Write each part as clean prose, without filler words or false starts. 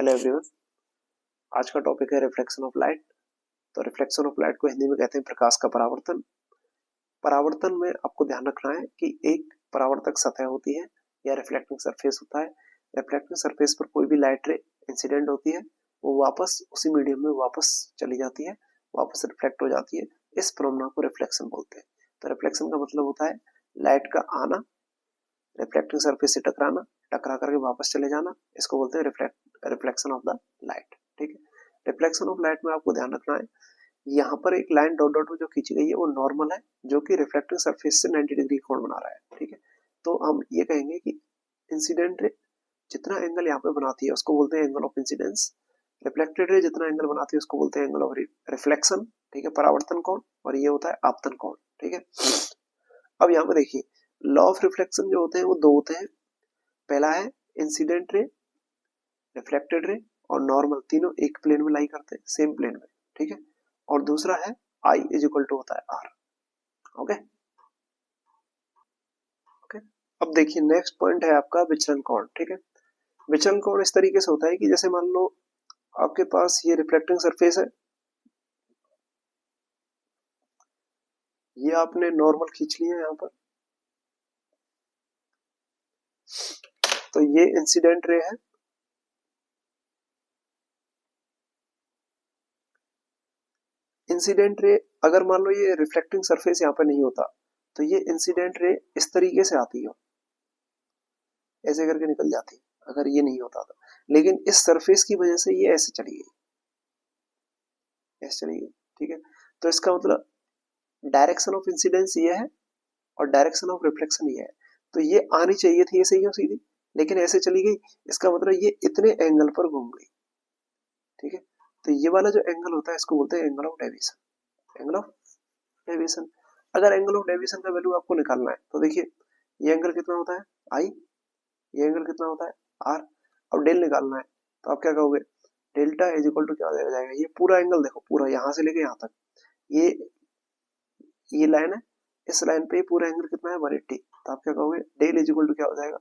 Hello everyone, आज का topic है रिफ्लेक्शन ऑफ लाइट। तो रिफ्लेक्शन ऑफ लाइट को हिंदी में कहते हैं प्रकाश का परावर्तन। परावर्तन में आपको ध्यान रखना है कि एक परावर्तक सतह होती है या रिफ्लेक्टिंग सरफेस होता है। रिफ्लेक्टिंग सरफेस पर कोई भी लाइट रे इंसिडेंट होती है, वो वापस उसी मीडियम में वापस चली जाती है, वापस रिफ्लेक्ट हो जाती है। इस फिनोमेना को रिफ्लेक्शन बोलते हैं। तो रिफ्लेक्शन का मतलब होता है लाइट का आना, रिफ्लेक्टिंग सरफेस से टकराना, टकरा करके वापस चले जाना। इसको बोलते हैं रिफ्लेक्शन ऑफ द लाइट। ठीक है, रिफ्लेक्शन ऑफ लाइट में आपको ध्यान रखना है, यहाँ पर एक लाइन डॉट डॉट में जो खींची गई है वो नॉर्मल है, जो कि रिफ्लेक्टिंग सरफेस से 90 डिग्री कोण बना रहा है। ठीक है, तो हम ये कहेंगे कि इंसिडेंट रे जितना एंगल यहाँ पे बनाती है उसको बोलते हैं angle of incidence. Reflected ray जितना एंगल बनाती है उसको बोलते हैं एंगल ऑफ रिफ्लेक्शन। ठीक है, परावर्तन कोण, और ये होता है आपतन कोण। ठीक है, अब यहाँ पे देखिए लॉ ऑफ रिफ्लेक्शन जो होते हैं वो दो होते हैं। पहला है इंसिडेंट रे, रिफ्लेक्टेड रे और नॉर्मल, तीनों एक प्लेन में लाई करते हैं, सेम प्लेन में। ठीक है, और दूसरा है I इज इक्वल टू होता है R। ओके ओके, अब देखिए नेक्स्ट पॉइंट है आपका विचलन कोण। ठीक है, विचलन कोण इस तरीके से होता है कि जैसे मान लो आपके पास ये रिफ्लेक्टिंग सरफेस है, ये आपने नॉर्मल खींच लिया यहाँ पर, तो ये इंसिडेंट रे है, इंसिडेंट रे अगर मान लो ये रिफ्लेक्टिंग सरफेस यहाँ पर नहीं होता तो ये इंसिडेंट रे इस तरीके से आती हो, ऐसे करके निकल जाती अगर ये नहीं होता तो। लेकिन इस सरफेस की वजह से ये ऐसे चली गई, ऐसे चली गई। ठीक है, तो इसका मतलब डायरेक्शन ऑफ इंसिडेंस ये है और डायरेक्शन ऑफ रिफ्लेक्शन ये है। तो ये आनी चाहिए थी ऐसे ही सीधी, लेकिन ऐसे चली गई। इसका मतलब ये इतने एंगल पर घूम गई। ठीक है, तो ये वाला जो एंगल होता है इसको बोलते हैं angle of deviation. Angle of deviation, अगर एंगल ऑफ डेविएशन का वैल्यू आपको निकालना है तो देखिए ये एंगल कितना होता है आई, ये एंगल कितना होता है आर। अब डेल निकालना है तो आप क्या कहोगे, डेल्टा इज इक्वल टू क्या हो जाएगा, ये पूरा एंगल देखो, पूरा यहाँ से लेके यहाँ तक ये लाइन है, इस लाइन पे पूरा एंगल कितना है 180। तो आप क्या कहोगे डेल इज इक्वल टू क्या हो जाएगा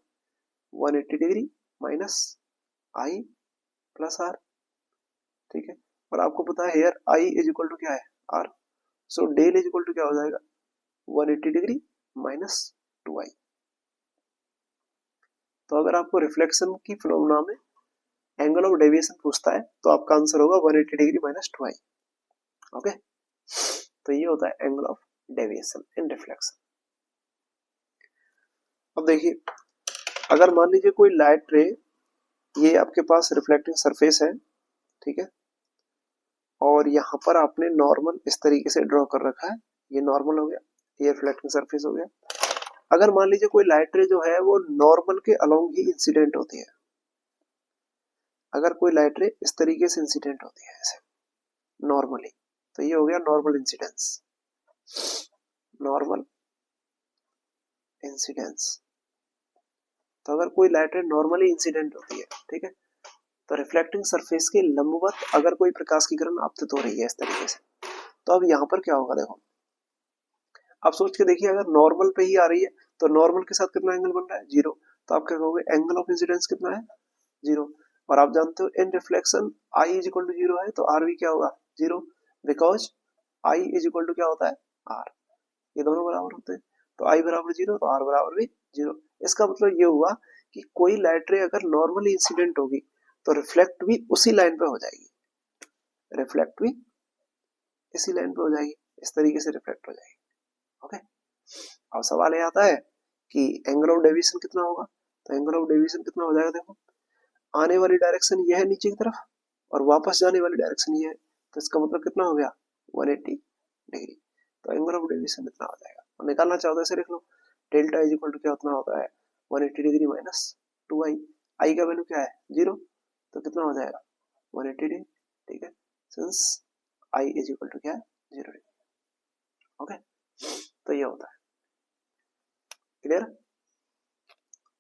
180 degree minus I plus R. ठीक है, और आपको पता है यार आई इज इक्वल टू क्या है R, so del is equal to क्या हो जाएगा 180 डिग्री माइनस 2i। तो अगर आपको रिफ्लेक्शन की फिनोमेना में एंगल ऑफ डेविएशन पूछता है तो आपका आंसर होगा 180 डिग्री माइनस 2i। ओके, तो ये होता है angle of deviation in reflection. अब देखिए अगर मान लीजिए कोई लाइट रे, ये आपके पास रिफ्लेक्टिंग सरफेस है, ठीक है, और यहाँ पर आपने नॉर्मल इस तरीके से ड्रॉ कर रखा है, ये नॉर्मल हो गया, ये रिफ्लेक्टिंग सरफेस हो गया। अगर मान लीजिए कोई लाइट रे जो है वो नॉर्मल के अलोंग ही इंसिडेंट होती है, अगर कोई लाइट रे इस तरीके से इंसिडेंट होती है ऐसे नॉर्मली, तो ये हो गया नॉर्मल इंसिडेंस, नॉर्मल इंसिडेंस। तो अगर कोई लाइट रे नॉर्मली इंसिडेंट होती है, ठीक है, तो रिफ्लेक्टिंग सरफेस के लंबवत अगर कोई प्रकाश की किरण आपतित हो रही है इस तरीके से, तो अब यहाँ पर क्या होगा देखो, आप सोच के देखिए अगर नॉर्मल पे ही आ रही है तो नॉर्मल के साथ कितना एंगल बन रहा है 0। तो आप क्या कहोगे एंगल ऑफ इंसिडेंस कितना है 0। और आप जानते हो in reflection I is equal to 0 है तो आर भी क्या होगा 0, because I is equal to क्या होता है आर, ये दोनों बराबर होते हैं। तो आई बराबर 0 तो आर बराबर भी 0। इसका मतलब ये हुआ कि कोई लाइट रे अगर नॉर्मली इंसिडेंट होगी तो रिफ्लेक्ट भी उसी लाइन पे हो जाएगी, रिफ्लेक्ट भी इसी लाइन पे हो जाएगी, इस तरीके से रिफ्लेक्ट हो जाएगी। ओके, अब सवाल ये आता है कि एंगल ऑफ डेविएशन कितना होगा। तो एंगल ऑफ डेविएशन कितना हो जाएगा, देखो आने वाली डायरेक्शन ये है नीचे की तरफ और वापस जाने वाली डायरेक्शन ये है, तो इसका मतलब कितना हो गया 180 डिग्री। तो एंगल ऑफ डेविएशन इतना हो जाएगा, और निकालना चाहो तो ऐसे लिख लो, डेल्टा इज इक्वल टू क्या उतना होता है 180 डिग्री माइनस 2i। आई का वैल्यू क्या है 0, तो कितना हो जाएगा 180 डिग्री। ठीक है, since I is equal to क्या है 0 डिग्री। ओके, तो ये होता है क्लियर।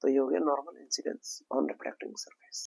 तो ये हो गया normal incidence on reflecting surface.